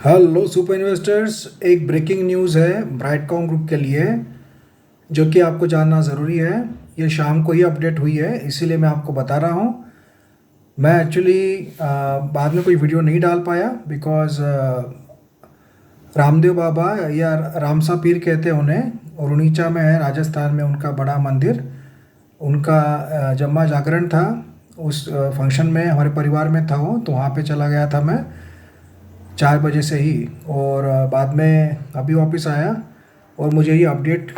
Hello super investors, एक breaking news है Brightcom group के लिए जो कि आपको जानना ज़रूरी है। ये शाम को ही अपडेट हुई है, इसीलिए मैं आपको बता रहा हूँ। मैं एक्चुअली बाद में कोई वीडियो नहीं डाल पाया बिकॉज़ रामदेव बाबा या रामसा पीर कहते हैं उन्हें, और रुनीचा में है राजस्थान में उनका बड़ा मंदिर। उनका जम्मा जागरण था, उस फंक्शन में हमारे परिवार में था वो, तो वहाँ पे चला गया था मैं 4 बजे से ही। और बाद में अभी वापस आया और मुझे ये अपडेट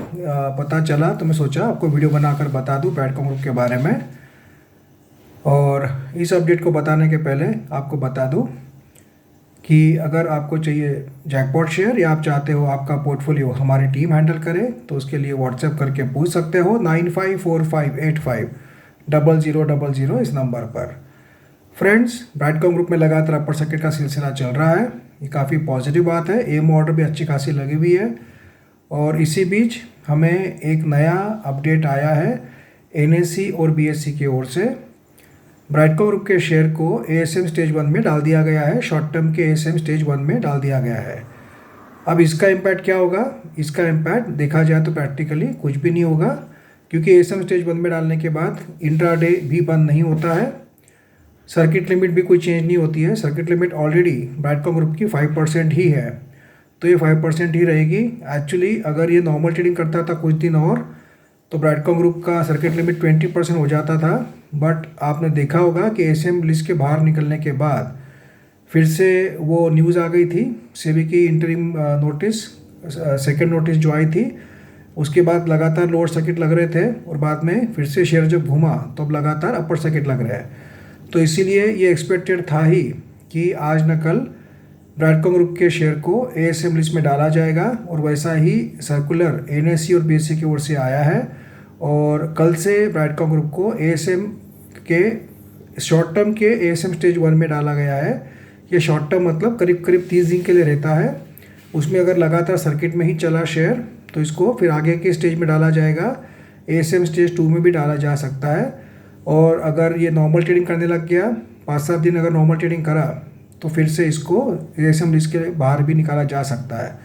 पता चला, तो मैं सोचा आपको वीडियो बनाकर बता दूं ब्राइटकॉम ग्रुप के बारे में। और इस अपडेट को बताने के पहले आपको बता दूं कि अगर आपको चाहिए जैकपॉट शेयर या आप चाहते हो आपका पोर्टफोलियो हमारी टीम हैंडल करे, तो उसके लिए व्हाट्सएप करके पूछ सकते हो 9545850000 इस नंबर पर। फ्रेंड्स, ब्राइटकॉम ग्रुप में लगातार अपर सर्किट का सिलसिला चल रहा है, ये काफ़ी पॉजिटिव बात है। एम ऑर्डर भी अच्छी खासी लगी हुई है। और इसी बीच हमें एक नया अपडेट आया है एनएससी और बीएससी की ओर से। ब्राइटकॉम ग्रुप के शेयर को एएसएम स्टेज 1 में डाल दिया गया है, शॉर्ट टर्म के एएसएम स्टेज 1 में डाल दिया गया है। अब इसका इम्पैक्ट क्या होगा? इसका इम्पैक्ट देखा जाए तो प्रैक्टिकली कुछ भी नहीं होगा, क्योंकि एएसएम स्टेज 1 में डालने के बाद इंट्राडे भी बंद नहीं होता है, सर्किट लिमिट भी कोई चेंज नहीं होती है। Circuit limit already Brightcom group की 5% ही है, तो ये 5% ही रहेगी। एक्चुअली अगर ये नॉर्मल ट्रेडिंग करता था कुछ दिन और, तो ब्राइटकॉम ग्रुप का सर्किट लिमिट 20% हो जाता था। बट आपने देखा होगा कि एसएम लिस्ट के बाहर निकलने के बाद फिर से वो न्यूज़ आ गई थी, सेबी की इंटरिम नोटिस, सेकेंड नोटिस जो आई थी, उसके बाद लगातार लोअर सर्किट लग रहे थे और बाद में फिर से शेयर जब घूमा तो अब लगातार अपर सर्किट लग रहा है। तो इसीलिए ये एक्सपेक्टेड था ही कि आज न कल ब्राइटकॉम ग्रुप के शेयर को एएसएम लिस्ट में डाला जाएगा, और वैसा ही सर्कुलर एनएससी और बीएससी की ओर से आया है। और कल से ब्राइटकॉम ग्रुप को एएसएम के शॉर्ट टर्म के एएसएम स्टेज 1 में डाला गया है। ये शॉर्ट टर्म मतलब करीब करीब 30 दिन के लिए रहता है। उसमें अगर लगातार सर्किट में ही चला शेयर तो इसको फिर आगे के स्टेज में डाला जाएगा, एएसएम स्टेज 2 में भी डाला जा सकता है। और अगर ये नॉर्मल ट्रेडिंग करने लग गया, 5-7 दिन अगर नॉर्मल ट्रेडिंग करा, तो फिर से इसको एएसएम लिस्ट के बाहर भी निकाला जा सकता है।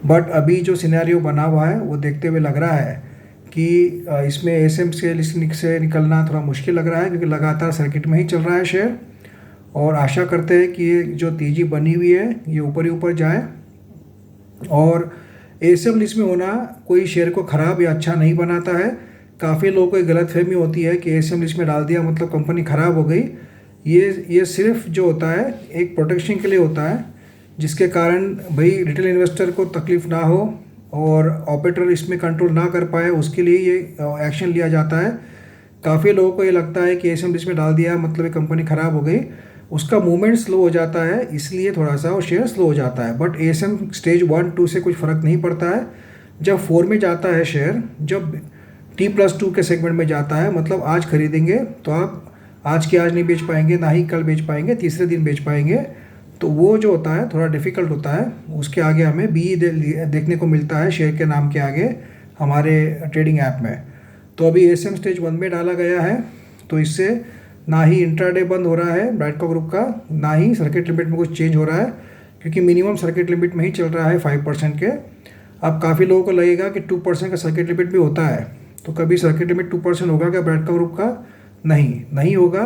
बट अभी जो सिनेरियो बना हुआ है वो देखते हुए लग रहा है कि इसमें एएसएम के लिस्ट से निकलना थोड़ा मुश्किल लग रहा है, क्योंकि लगातार सर्किट में ही चल रहा है शेयर। और आशा करते हैं कि ये जो तेज़ी बनी हुई है ये ऊपर ही ऊपर जाए। और एएसएम लिस्ट में होना कोई शेयर को ख़राब या अच्छा नहीं बनाता है। काफ़ी लोगों को एक गलतफहमी होती है कि एएसएम लिस्ट में डाल दिया मतलब कंपनी ख़राब हो गई। ये सिर्फ जो होता है एक प्रोटेक्शन के लिए होता है, जिसके कारण भाई रिटेल इन्वेस्टर को तकलीफ ना हो और ऑपरेटर इसमें कंट्रोल ना कर पाए, उसके लिए ये एक्शन लिया जाता है। काफ़ी लोगों को ये लगता है कि एएसएम लिस्ट में डाल दिया मतलब ये कंपनी ख़राब हो गई, उसका मूवमेंट स्लो हो जाता है, इसलिए थोड़ा सा वो शेयर स्लो हो जाता है। बट एएसएम स्टेज 1-2 से कुछ फ़र्क नहीं पड़ता है। जब 4 में जाता है शेयर, जब T+2 के सेगमेंट में जाता है, मतलब आज खरीदेंगे तो आप आज के आज नहीं बेच पाएंगे, ना ही कल बेच पाएंगे, तीसरे दिन बेच पाएंगे। तो वो जो होता है थोड़ा डिफ़िकल्ट होता है। उसके आगे हमें बी देखने को मिलता है शेयर के नाम के आगे हमारे ट्रेडिंग ऐप में। तो अभी एएसएम स्टेज 1 में डाला गया है, तो इससे ना ही इंट्राडे बंद हो रहा है ब्राइटकॉम ग्रुप का, ना ही सर्किट लिमिट में कुछ चेंज हो रहा है, क्योंकि मिनिमम सर्किट लिमिट में ही चल रहा है 5% के। अब काफ़ी लोगों को लगेगा कि 2% का सर्किट लिमिट भी होता है, तो कभी सर्किट लिमिट 2% होगा क्या ब्राइटकॉम ग्रुप का? नहीं होगा,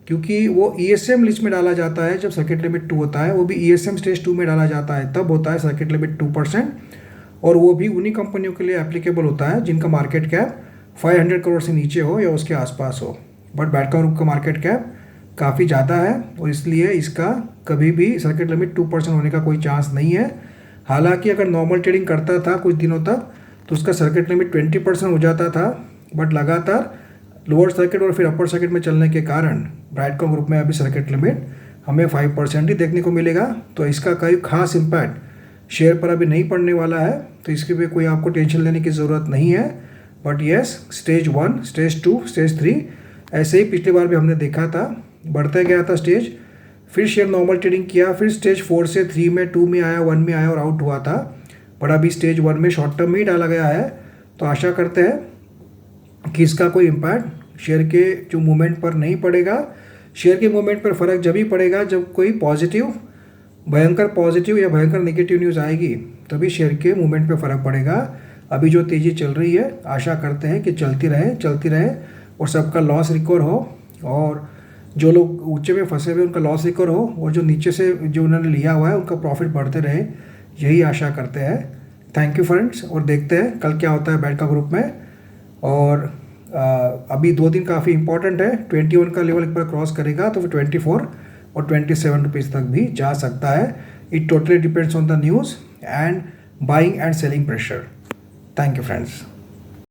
क्योंकि वो ईएसएम लिस्ट में डाला जाता है जब सर्किट लिमिट 2 होता है। वो भी ईएसएम स्टेज 2 में डाला जाता है, तब होता है सर्किट लिमिट 2%। और वो भी उन्हीं कंपनियों के लिए एप्लीकेबल होता है जिनका मार्केट कैप 500 करोड़ से नीचे हो या उसके आसपास हो। बट ब्राइटकॉम ग्रुप का मार्केट कैप काफ़ी ज़्यादा है, और इसलिए इसका कभी भी सर्किट लिमिट 2% होने का कोई चांस नहीं है। हालांकि अगर नॉर्मल ट्रेडिंग करता था कुछ दिनों तक तो उसका सर्किट लिमिट 20% हो जाता था, बट लगातार लोअर सर्किट और फिर अपर सर्किट में चलने के कारण ब्राइटकॉम ग्रुप में अभी सर्किट लिमिट हमें 5% ही देखने को मिलेगा। तो इसका कोई खास इम्पैक्ट शेयर पर अभी नहीं पड़ने वाला है, तो इसके भी कोई आपको टेंशन लेने की ज़रूरत नहीं है। But yes, stage 1, stage 2, stage 3 ऐसे ही पिछली बार भी हमने देखा था, बढ़ता गया था स्टेज, फिर शेयर नॉर्मल ट्रेडिंग किया, फिर स्टेज 4 से 3 में, 2 में आया, 1 में आया और आउट हुआ था। बट अभी स्टेज 1 में शॉर्ट टर्म में ही डाला गया है। तो आशा करते हैं कि इसका कोई इम्पैक्ट शेयर के जो मूवमेंट पर नहीं पड़ेगा। शेयर के मूवमेंट पर फ़र्क जब ही पड़ेगा जब कोई पॉजिटिव भयंकर पॉजिटिव या भयंकर नेगेटिव न्यूज़ आएगी तभी शेयर के मूवमेंट पे फ़र्क पड़ेगा। अभी जो तेज़ी चल रही है आशा करते हैं कि चलती रहे और सबका लॉस रिकवर हो, और जो लोग ऊंचे में फंसे हुए उनका लॉस रिकवर हो, और जो नीचे से जो उन्होंने लिया हुआ है उनका प्रॉफिट बढ़ते रहे, यही आशा करते हैं। थैंक यू फ्रेंड्स, और देखते हैं कल क्या होता है बैंक का ग्रुप में। और अभी 2 दिन काफ़ी इंपॉर्टेंट है। 21 का लेवल एक बार क्रॉस करेगा तो फिर 24 और 27 रुपीज़ तक भी जा सकता है। It totally depends on the news and buying and selling pressure. Thank you friends.